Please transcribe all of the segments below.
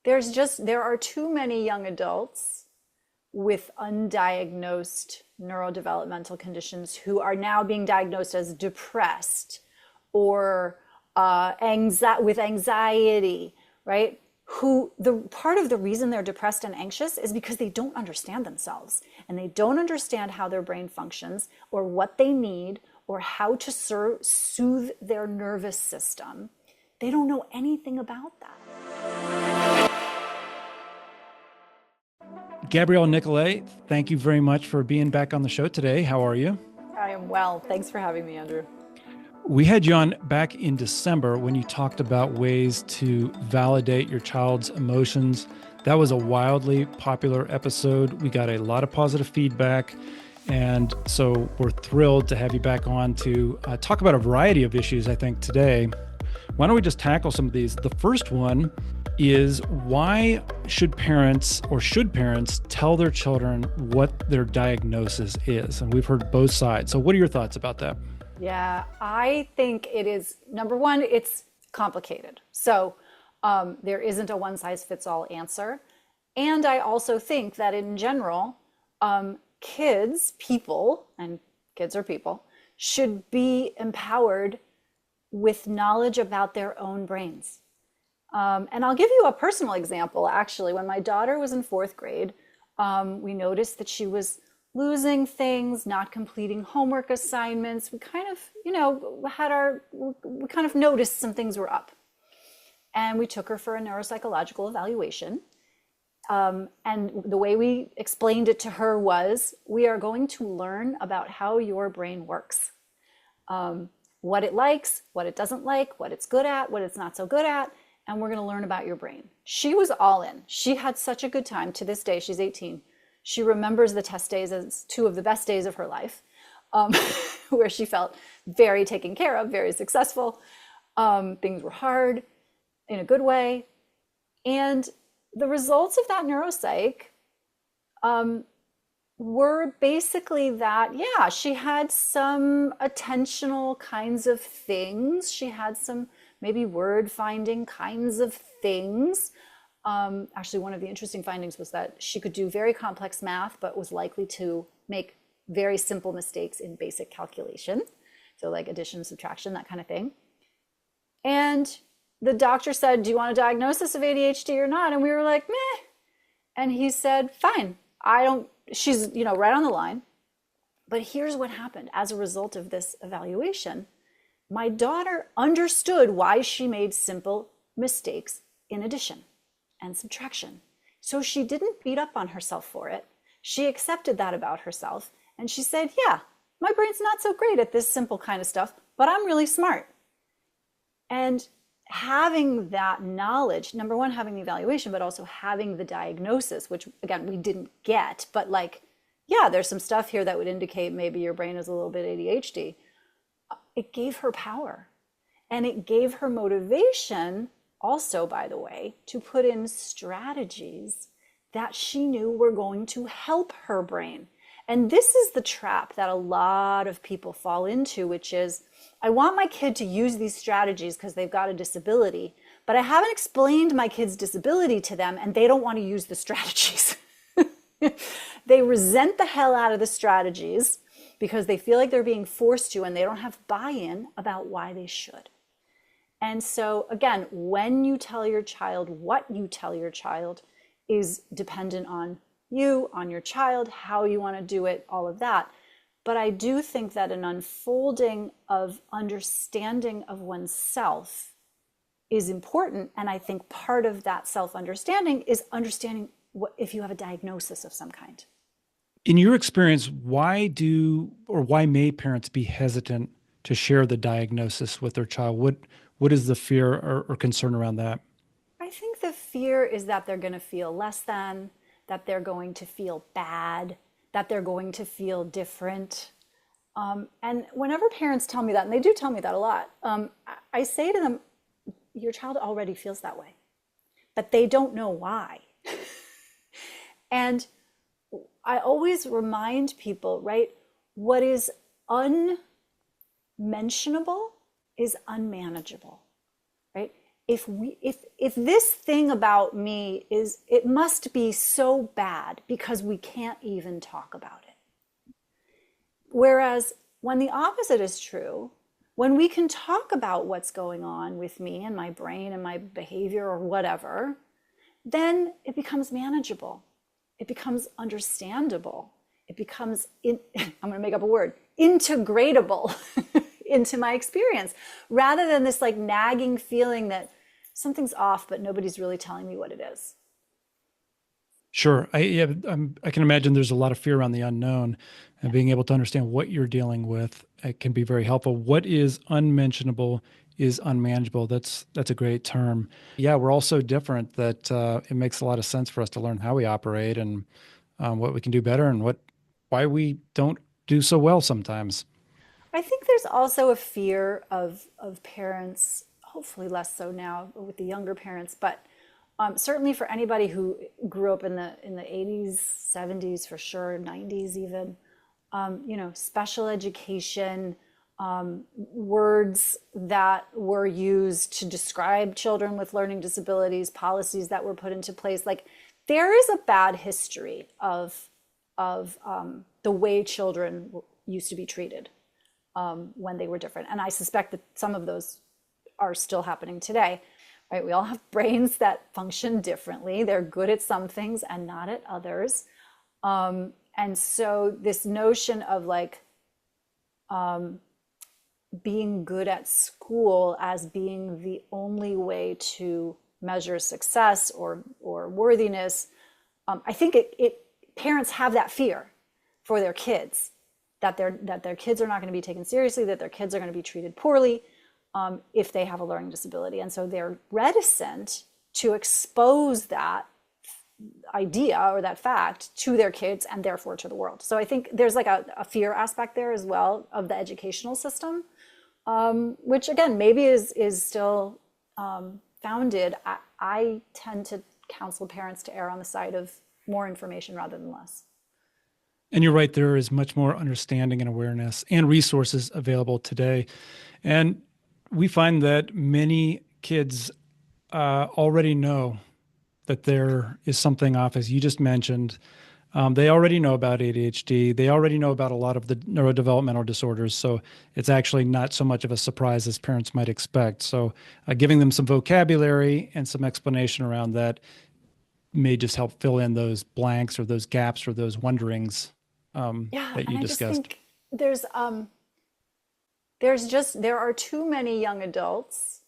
There are too many young adults with undiagnosed neurodevelopmental conditions who are now being diagnosed as depressed or with anxiety, right? Who the part of the reason they're depressed and anxious is because they don't understand themselves and they don't understand how their brain functions or what they need or how to soothe their nervous system. They don't know anything about that. Gabriele Nicolet, thank you very much for being back on the show today. How are you? I am well. Thanks for having me, Andrew. We had you on back in December when you talked about ways to validate your child's emotions. That was a wildly popular episode. We got a lot of positive feedback. And so we're thrilled to have you back on to talk about a variety of issues, I think, today. Why don't we just tackle some of these? The first one is, why should parents tell their children what their diagnosis is? And we've heard both sides. So what are your thoughts about that? Yeah, I think it is, number one, it's complicated. So there isn't a one size fits all answer. And I also think that in general, people, and kids are people, should be empowered with knowledge about their own brains. And I'll give you a personal example, actually. When my daughter was in fourth grade, we noticed that she was losing things, not completing homework assignments. We kind of, we kind of noticed some things were up. And we took her for a neuropsychological evaluation. And the way we explained it to her was, we are going to learn about how your brain works. What it likes, what it doesn't like, what it's good at, what it's not so good at. And we're going to learn about your brain. She was all in. She had such a good time. To this day, she's 18. She remembers the test days as two of the best days of her life, where she felt very taken care of, very successful. Things were hard in a good way. And the results of that neuropsych were basically that, yeah, she had some attentional kinds of things. She had some maybe word finding kinds of things. Actually, one of the interesting findings was that she could do very complex math, but was likely to make very simple mistakes in basic calculation. So like addition, subtraction, that kind of thing. And the doctor said, do you want a diagnosis of ADHD or not? And we were like, meh. And he said, fine, she's, right on the line. But here's what happened as a result of this evaluation. My daughter understood why she made simple mistakes in addition and subtraction. So she didn't beat up on herself for it. She accepted that about herself. And she said, yeah, my brain's not so great at this simple kind of stuff, but I'm really smart. And having that knowledge, number one, having the evaluation, but also having the diagnosis, which again, we didn't get, but yeah, there's some stuff here that would indicate maybe your brain is a little bit ADHD. It gave her power, and it gave her motivation also, by the way, to put in strategies that she knew were going to help her brain. And this is the trap that a lot of people fall into, which is, I want my kid to use these strategies because they've got a disability, but I haven't explained my kid's disability to them and they don't want to use the strategies. They resent the hell out of the strategies because they feel like they're being forced to and they don't have buy-in about why they should. And so again, when you tell your child, what you tell your child is dependent on you, on your child, how you want to do it, all of that. But I do think that an unfolding of understanding of oneself is important. And I think part of that self-understanding is understanding what if you have a diagnosis of some kind. In your experience, why may parents be hesitant to share the diagnosis with their child? What is the fear or concern around that? I think the fear is that they're going to feel less than, that they're going to feel bad, that they're going to feel different. And whenever parents tell me that, and they do tell me that a lot, I say to them, your child already feels that way, but they don't know why. And I always remind people, right, what is unmentionable is unmanageable, right? if this thing about me is, it must be so bad because we can't even talk about it. Whereas when the opposite is true, when we can talk about what's going on with me and my brain and my behavior or whatever, then it becomes manageable. It becomes understandable. It becomes, I'm going to make up a word, integratable into my experience, rather than this like nagging feeling that something's off, but nobody's really telling me what it is. Sure. I can imagine there's a lot of fear around the unknown, and being able to understand what you're dealing with, it can be very helpful. What is unmentionable is unmanageable. That's a great term. Yeah, we're all so different that it makes a lot of sense for us to learn how we operate and what we can do better and why we don't do so well sometimes. I think there's also a fear of parents, hopefully less so now with the younger parents, but certainly for anybody who grew up in the 80s, 70s, for sure, 90s even, special education, words that were used to describe children with learning disabilities, policies that were put into place. Like, there is a bad history of the way children used to be treated when they were different. And I suspect that some of those are still happening today, right? We all have brains that function differently. They're good at some things and not at others. And so this notion of like being good at school as being the only way to measure success or worthiness, I think parents have that fear for their kids, that their kids are not going to be taken seriously, that their kids are going to be treated poorly if they have a learning disability. And so they're reticent to expose that idea or that fact to their kids and therefore to the world. So I think there's like a fear aspect there as well of the educational system, which again, maybe is still founded. I tend to counsel parents to err on the side of more information rather than less. And you're right, there is much more understanding and awareness and resources available today. And we find that many kids already know that there is something off, as you just mentioned. They already know about ADHD. They already know about a lot of the neurodevelopmental disorders. So it's actually not so much of a surprise as parents might expect. So giving them some vocabulary and some explanation around that may just help fill in those blanks or those gaps or those wonderings that you discussed. Just think there are too many young adults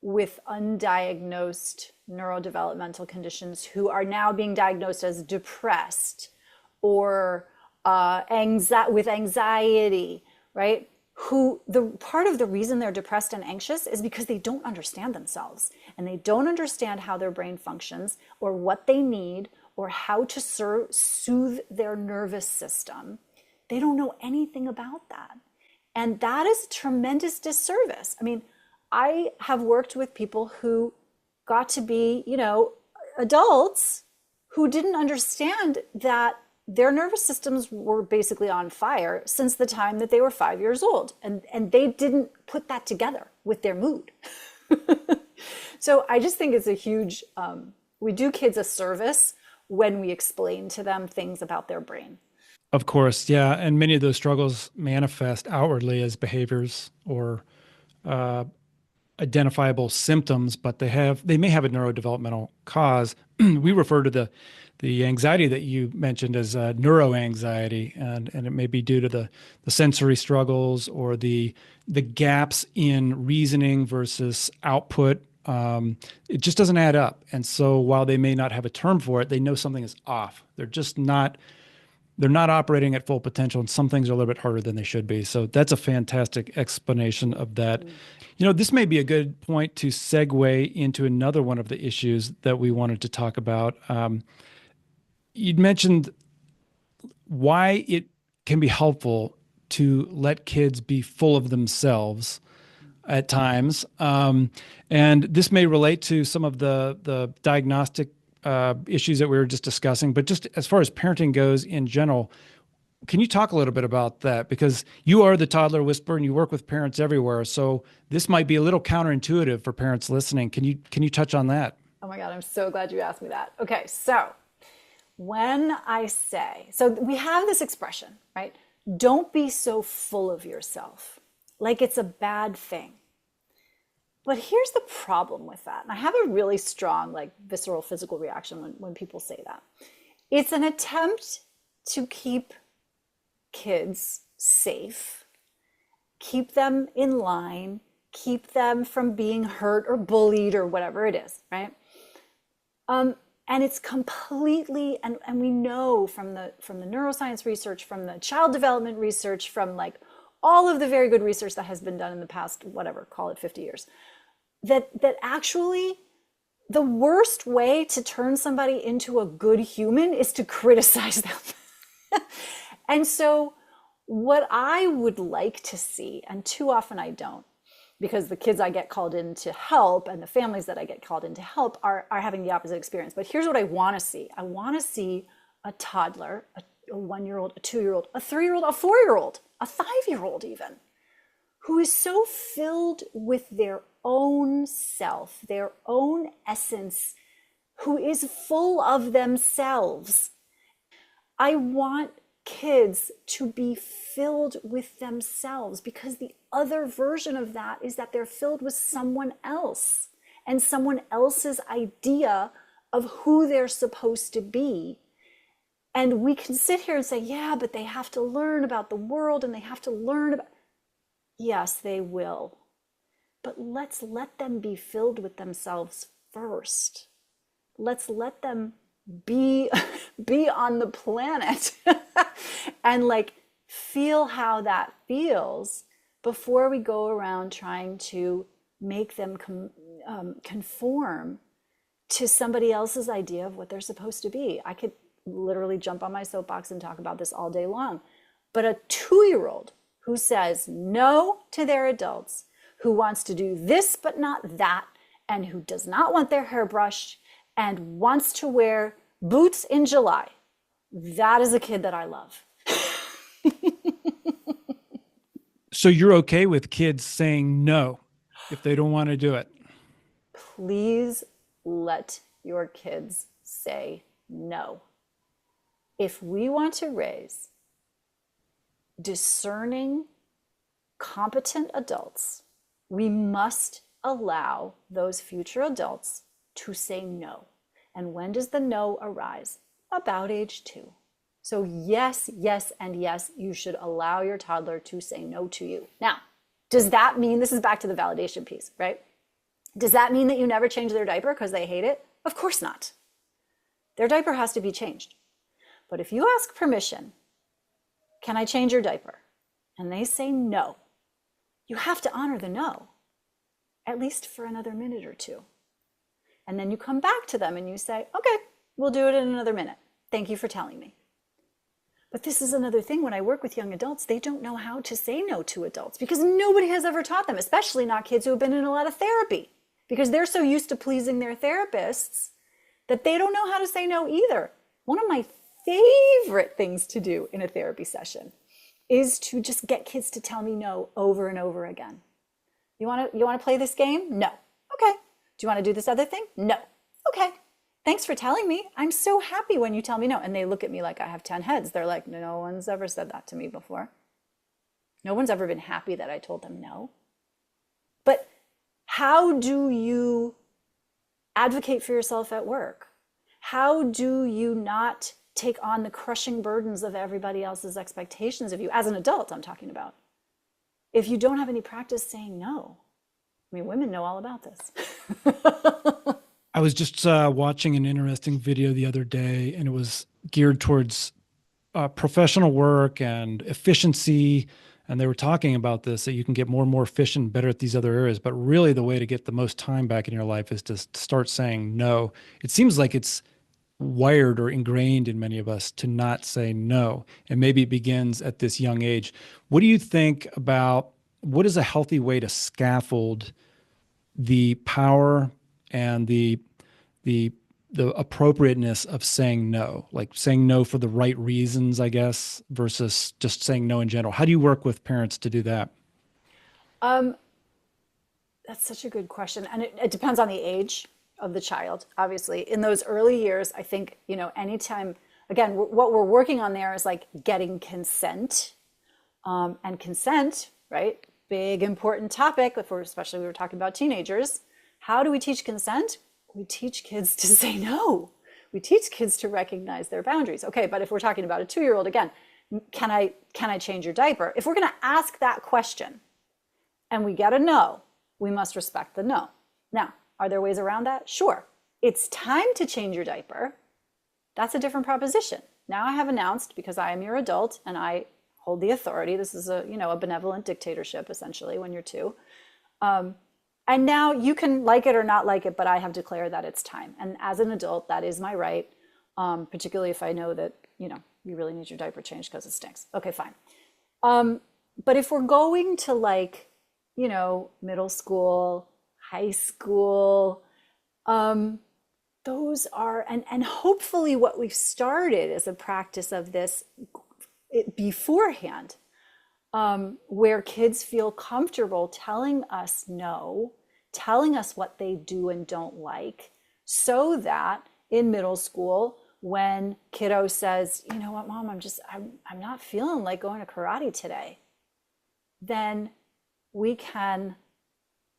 with undiagnosed neurodevelopmental conditions who are now being diagnosed as depressed or with anxiety, right? Who the part of the reason they're depressed and anxious is because they don't understand themselves and they don't understand how their brain functions or what they need or how to soothe their nervous system. They don't know anything about that. And that is a tremendous disservice. I mean, I have worked with people who got to be, adults who didn't understand that their nervous systems were basically on fire since the time that they were 5 years old. And they didn't put that together with their mood. So I just think it's a huge, we do kids a service when we explain to them things about their brain. Of course, yeah. And many of those struggles manifest outwardly as behaviors or identifiable symptoms, but they may have a neurodevelopmental cause. We refer to the anxiety that you mentioned as neuroanxiety, and it may be due to the sensory struggles or the gaps in reasoning versus output. It just doesn't add up. And so while they may not have a term for it, they know something is off. They're not operating at full potential, and some things are a little bit harder than they should be. So that's a fantastic explanation of that. This may be a good point to segue into another one of the issues that we wanted to talk about. You'd mentioned why it can be helpful to let kids be full of themselves at times. And this may relate to some of the diagnostic issues that we were just discussing, but just as far as parenting goes in general, can you talk a little bit about that? Because you are the Toddler Whisperer and you work with parents everywhere. So this might be a little counterintuitive for parents listening. Can you touch on that? Oh my God, I'm so glad you asked me that. Okay, so when I say, so we have this expression, right? Don't be so full of yourself, like it's a bad thing. But here's the problem with that. And I have a really strong, like, visceral physical reaction when people say that. It's an attempt to keep kids safe, keep them in line, keep them from being hurt or bullied or whatever it is, right? And it's completely, and we know from the neuroscience research, from the child development research, from like all of the very good research that has been done in the past, whatever, call it 50 years, that actually the worst way to turn somebody into a good human is to criticize them. And so what I would like to see, and too often I don't, because the kids I get called in to help and the families that I get called in to help are having the opposite experience. But here's what I want to see. I want to see a toddler, a 1-year-old, a 2-year-old, a 3-year-old, a 4-year-old, a 5-year-old even, who is so filled with their own self, their own essence, who is full of themselves. I want kids to be filled with themselves, because the other version of that is that they're filled with someone else and someone else's idea of who they're supposed to be. And we can sit here and say, yeah, but they have to learn about the world and they have to learn about, yes, they will. But let's let them be filled with themselves first. Let's let them be on the planet and like feel how that feels before we go around trying to make them conform to somebody else's idea of what they're supposed to be. I could literally jump on my soapbox and talk about this all day long. But a 2-year-old who says no to their adults, who wants to do this but not that, and who does not want their hair brushed and wants to wear boots in July, that is a kid that I love. So you're okay with kids saying no if they don't want to do it? Please let your kids say no. If we want to raise discerning, competent adults, we must allow those future adults to say no. And when does the no arise? About age 2. So yes, yes, and yes, you should allow your toddler to say no to you. Now, does that mean, this is back to the validation piece, right? Does that mean that you never change their diaper because they hate it? Of course not. Their diaper has to be changed. But if you ask permission, can I change your diaper? And they say no, you have to honor the no, at least for another minute or 2. And then you come back to them and you say, okay, we'll do it in another minute. Thank you for telling me. But this is another thing. When I work with young adults, they don't know how to say no to adults because nobody has ever taught them, especially not kids who have been in a lot of therapy, because they're so used to pleasing their therapists that they don't know how to say no either. One of my favorite things to do in a therapy session is to just get kids to tell me no over and over again. You want to play this game? No. Okay. Do you want to do this other thing? No. Okay. Thanks for telling me. I'm so happy when you tell me no. And they look at me like I have 10 heads. They're like, no one's ever said that to me before. No one's ever been happy that I told them no. But how do you advocate for yourself at work? How do you not take on the crushing burdens of everybody else's expectations of you, as an adult I'm talking about, if you don't have any practice saying no? I mean, women know all about this. I was just watching an interesting video the other day, and it was geared towards professional work and efficiency. And they were talking about this, that you can get more and more efficient, better at these other areas. But really the way to get the most time back in your life is to start saying no. It seems like it's wired or ingrained in many of us to not say no. And maybe it begins at this young age. What do you think about what is a healthy way to scaffold the power and the the appropriateness of saying no, like saying no for the right reasons, I guess, versus just saying no in general? How do you work with parents to do that? Um, that's such a good question. And it depends on the age of the child, obviously. In those early years, I think, anytime, again, what we're working on there is like getting consent. And consent, right? Big important topic, especially we were talking about teenagers. How do we teach consent? We teach kids to say no. We teach kids to recognize their boundaries. Okay, but if we're talking about a 2-year-old, again, can I change your diaper? If we're going to ask that question and we get a no, we must respect the no. Now, are there ways around that? Sure. It's time to change your diaper. That's a different proposition. Now I have announced, because I am your adult and I hold the authority. This is a benevolent dictatorship, essentially, when you're 2. And now you can like it or not like it, but I have declared that it's time. And as an adult, that is my right, particularly if I know that, you really need your diaper changed because it stinks. Okay, fine. But if we're going to middle school, high school, those are, and hopefully what we've started is a practice of this beforehand, where kids feel comfortable telling us no, telling us what they do and don't like, so that in middle school, when kiddo says, you know what, mom, I'm not feeling like going to karate today, then we can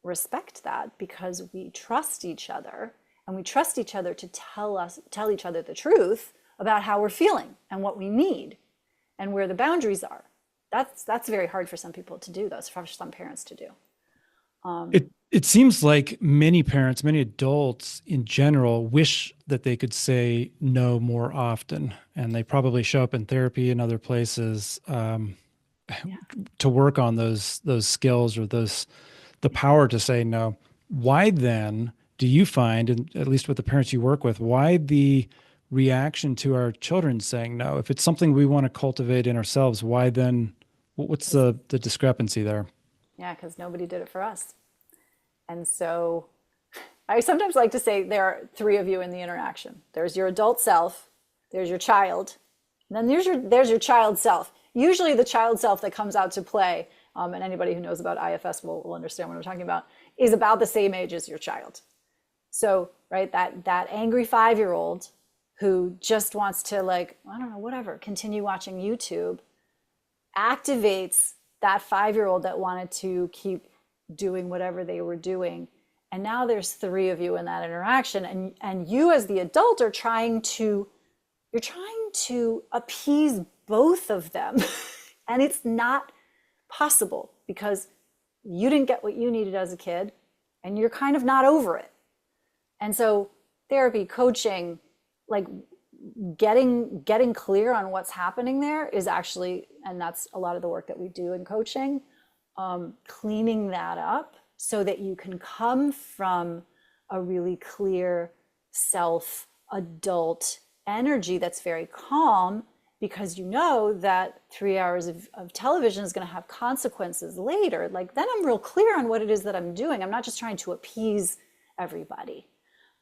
respect that because we trust each other, and we trust each other to tell each other the truth about how we're feeling and what we need and where the boundaries are. That's very hard for some people to do, though, for some parents to do. It seems like many parents, many adults in general, wish that they could say no more often, and they probably show up in therapy and other places to work on those skills or the power to say no. Why then do you find, and at least with the parents you work with, why the reaction to our children saying no? If it's something we want to cultivate in ourselves, why then? What's the discrepancy there? Yeah, because nobody did it for us. And so I sometimes like to say there are 3 of you in the interaction. There's your adult self, there's your child, and then there's your child self. Usually the child self that comes out to play, and anybody who knows about IFS will understand what I'm talking about, is about the same age as your child. So, right, that angry 5-year-old who just wants to, continue watching YouTube, activates that 5-year-old that wanted to keep doing whatever they were doing. And now there's 3 of you in that interaction, and you as the adult are trying to appease both of them. And it's not possible because you didn't get what you needed as a kid and you're kind of not over it. And so therapy, coaching, like getting clear on what's happening there is actually, and that's a lot of the work that we do in coaching, cleaning that up so that you can come from a really clear self-adult energy that's very calm, because you know that 3 hours of television is going to have consequences later. Like, then I'm real clear on what it is that I'm doing. I'm not just trying to appease everybody.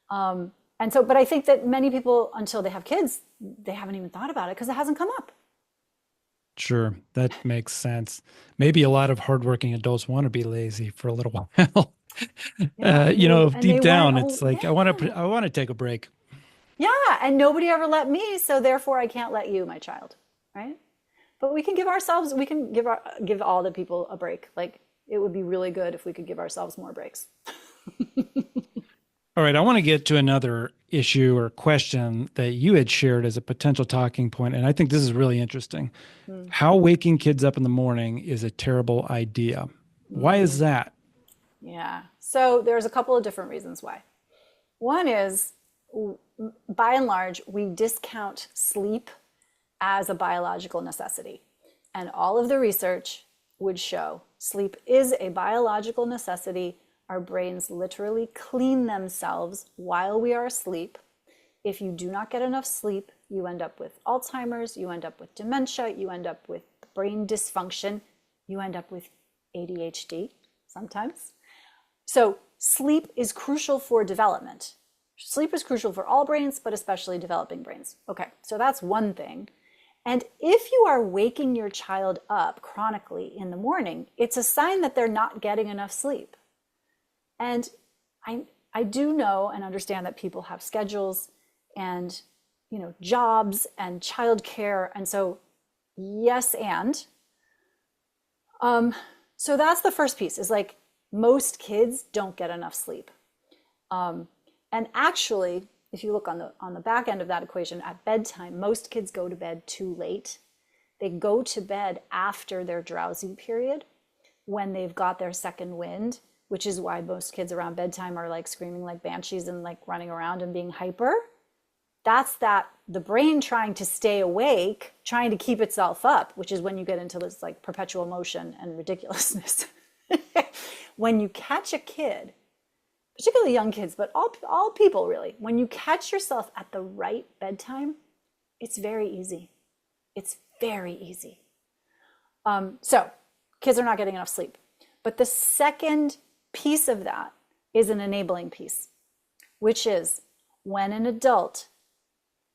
And so, but I think that many people, until they have kids, they haven't even thought about it because it hasn't come up. Sure, that makes sense. Maybe a lot of hardworking adults want to be lazy for a little while. Deep down, it's like, I want to take a break. Yeah, and nobody ever let me, so therefore I can't let you, my child, right? But we can give all the people a break. Like, it would be really good if we could give ourselves more breaks. All right, I want to get to another issue or question that you had shared as a potential talking point, and I think this is really interesting. How waking kids up in the morning is a terrible idea. Why is that? Yeah, so there's a couple of different reasons why. One is, by and large, we discount sleep as a biological necessity. And all of the research would show sleep is a biological necessity. Our brains literally clean themselves while we are asleep. If you do not get enough sleep, you end up with Alzheimer's, you end up with dementia, you end up with brain dysfunction, you end up with ADHD sometimes. So sleep is crucial for development. Sleep is crucial for all brains, but especially developing brains. Okay, so that's one thing. And if you are waking your child up chronically in the morning, it's a sign that they're not getting enough sleep. And I do know and understand that people have schedules and, jobs and childcare. And so, yes, and so that's the first piece, is like most kids don't get enough sleep. And actually, if you look on the back end of that equation, at bedtime, most kids go to bed too late. They go to bed after their drowsy period, when they've got their second wind, which is why most kids around bedtime are like screaming like banshees and like running around and being hyper. That's the brain trying to stay awake, trying to keep itself up, which is when you get into this like perpetual motion and ridiculousness. When you catch a kid, particularly young kids, but all people really, when you catch yourself at the right bedtime, it's very easy. It's very easy. So kids are not getting enough sleep. But the second piece of that is an enabling piece, which is when an adult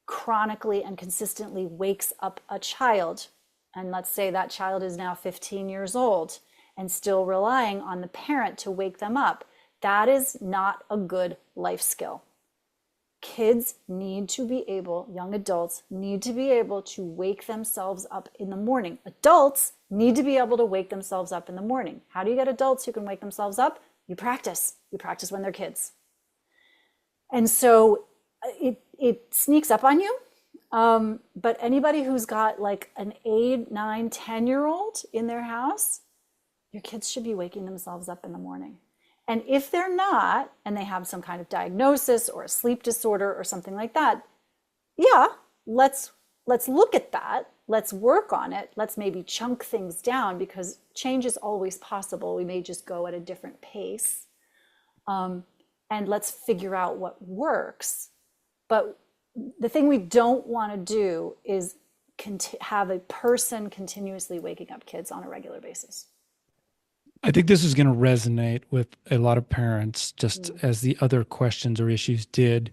chronically and consistently wakes up a child, and let's say that child is now 15 years old and still relying on the parent to wake them up, that is not a good life skill. Kids need to be able, young adults need to be able to wake themselves up in the morning. Adults need to be able to wake themselves up in the morning. How do you get adults who can wake themselves up? You practice. You practice when they're kids. And so it sneaks up on you. But anybody who's got like an 8, 9, 10-year-old in their house, your kids should be waking themselves up in the morning. And if they're not, and they have some kind of diagnosis or a sleep disorder or something like that, yeah, let's look at that. Let's work on it. Let's maybe chunk things down, because change is always possible. We may just go at a different pace. And let's figure out what works. But the thing we don't want to do is have a person continuously waking up kids on a regular basis. I think this is going to resonate with a lot of parents, just as the other questions or issues did.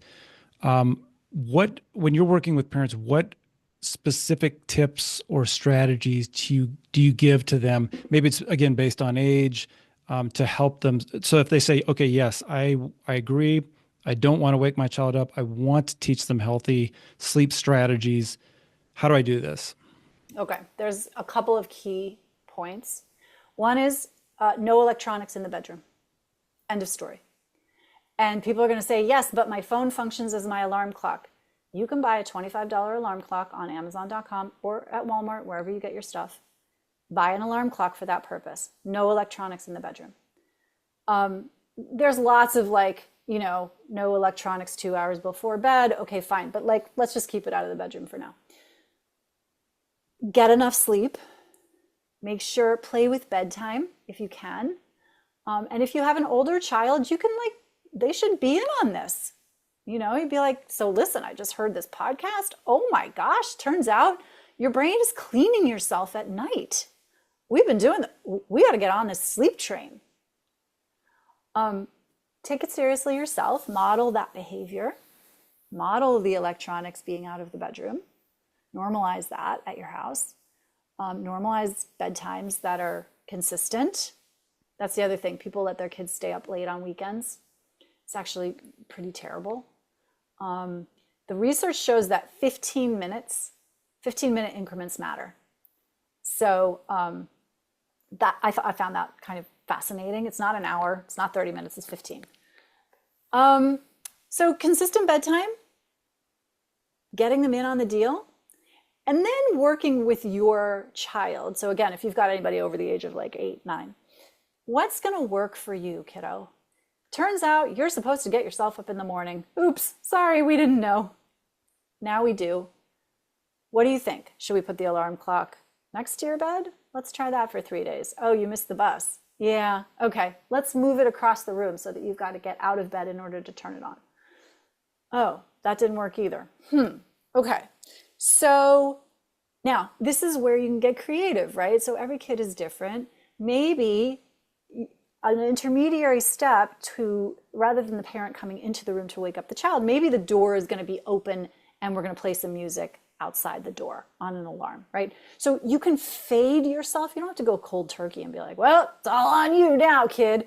When you're working with parents, what specific tips or strategies do you give to them? Maybe it's, again, based on age, to help them. So if they say, okay, yes, I agree, I don't want to wake my child up, I want to teach them healthy sleep strategies, how do I do this? Okay, there's a couple of key points. One is no electronics in the bedroom. End of story. And people are going to say, yes, but my phone functions as my alarm clock. You can buy a $25 alarm clock on Amazon.com or at Walmart, wherever you get your stuff. Buy an alarm clock for that purpose. No electronics in the bedroom. There's lots of no electronics 2 hours before bed. Okay, fine. But let's just keep it out of the bedroom for now. Get enough sleep. Make sure, play with bedtime if you can. And if you have an older child, you can they should be in on this. You'd be like, so listen, I just heard this podcast. Oh my gosh, turns out your brain is cleaning yourself at night. We got to get on this sleep train. Take it seriously yourself. Model that behavior. Model the electronics being out of the bedroom. Normalize that at your house. Normalize bedtimes that are consistent. That's the other thing. People let their kids stay up late on weekends. It's actually pretty terrible. The research shows that 15-minute increments matter. So that I found that kind of fascinating. It's not an hour. It's not 30 minutes. It's 15. So consistent bedtime, getting them in on the deal. And then working with your child. So again, if you've got anybody over the age of 8, 9, what's going to work for you, kiddo? Turns out you're supposed to get yourself up in the morning. Oops, sorry, we didn't know. Now we do. What do you think? Should we put the alarm clock next to your bed? Let's try that for 3 days. Oh, you missed the bus. Yeah, okay. Let's move it across the room so that you've got to get out of bed in order to turn it on. Oh, that didn't work either. Okay. So now this is where you can get creative, right? So every kid is different. Maybe an intermediary step to, rather than the parent coming into the room to wake up the child, maybe the door is going to be open and we're going to play some music outside the door on an alarm, right? So you can fade yourself. You don't have to go cold turkey and be like, well, it's all on you now, kid.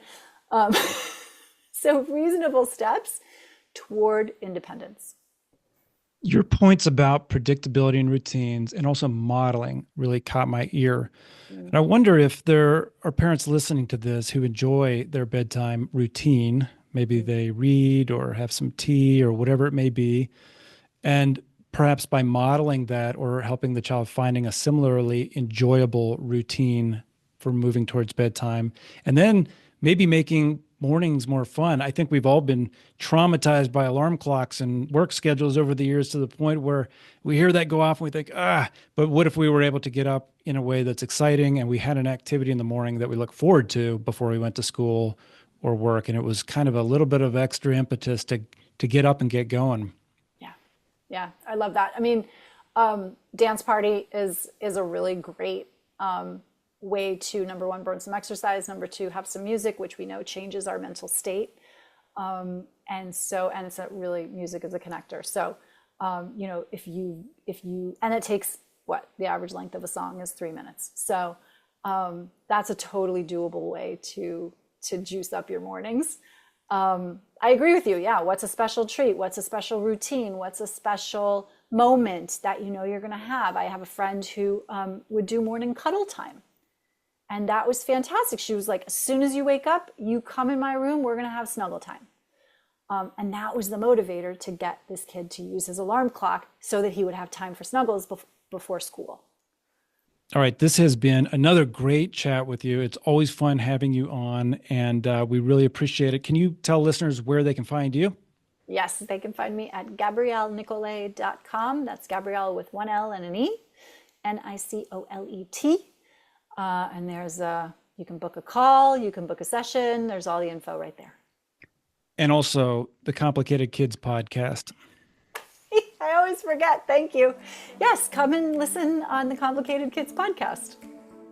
So reasonable steps toward independence. Your points about predictability and routines and also modeling really caught my ear. And I wonder if there are parents listening to this who enjoy their bedtime routine. Maybe they read or have some tea or whatever it may be. And perhaps by modeling that or helping the child finding a similarly enjoyable routine for moving towards bedtime, and then maybe making mornings more fun. I think we've all been traumatized by alarm clocks and work schedules over the years to the point where we hear that go off and we think, but what if we were able to get up in a way that's exciting and we had an activity in the morning that we look forward to before we went to school or work, and it was kind of a little bit of extra impetus to get up and get going. Yeah, I love that. I mean, dance party is a really great way to, number one, burn some exercise, number two, have some music, which we know changes our mental state. And it's a really, music is a connector. So, if you, and it takes the average length of a song is 3 minutes. So that's a totally doable way to juice up your mornings. I agree with you. Yeah. What's a special treat? What's a special routine? What's a special moment that you're going to have? I have a friend who would do morning cuddle time. And that was fantastic. She was like, as soon as you wake up, you come in my room, we're going to have snuggle time. And that was the motivator to get this kid to use his alarm clock so that he would have time for snuggles before school. All right. This has been another great chat with you. It's always fun having you on, and we really appreciate it. Can you tell listeners where they can find you? Yes, they can find me at GabrieleNicolet.com. That's Gabrielle with one L and an E, Nicolet. And you can book a call, you can book a session. There's all the info right there. And also the Complicated Kids podcast. I always forget. Thank you. Yes, come and listen on the Complicated Kids podcast.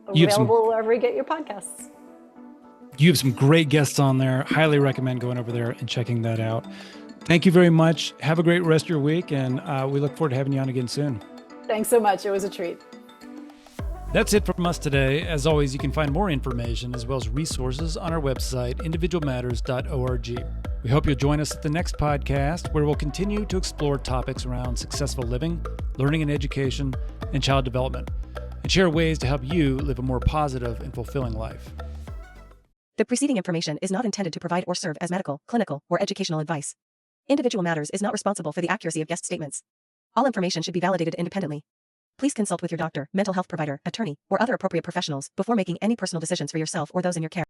Available wherever you get your podcasts. You have some great guests on there. Highly recommend going over there and checking that out. Thank you very much. Have a great rest of your week, and we look forward to having you on again soon. Thanks so much. It was a treat. That's it from us today. As always, you can find more information as well as resources on our website, individualmatters.org. We hope you'll join us at the next podcast, where we'll continue to explore topics around successful living, learning and education, and child development, and share ways to help you live a more positive and fulfilling life. The preceding information is not intended to provide or serve as medical, clinical, or educational advice. Individual Matters is not responsible for the accuracy of guest statements. All information should be validated independently. Please consult with your doctor, mental health provider, attorney, or other appropriate professionals before making any personal decisions for yourself or those in your care.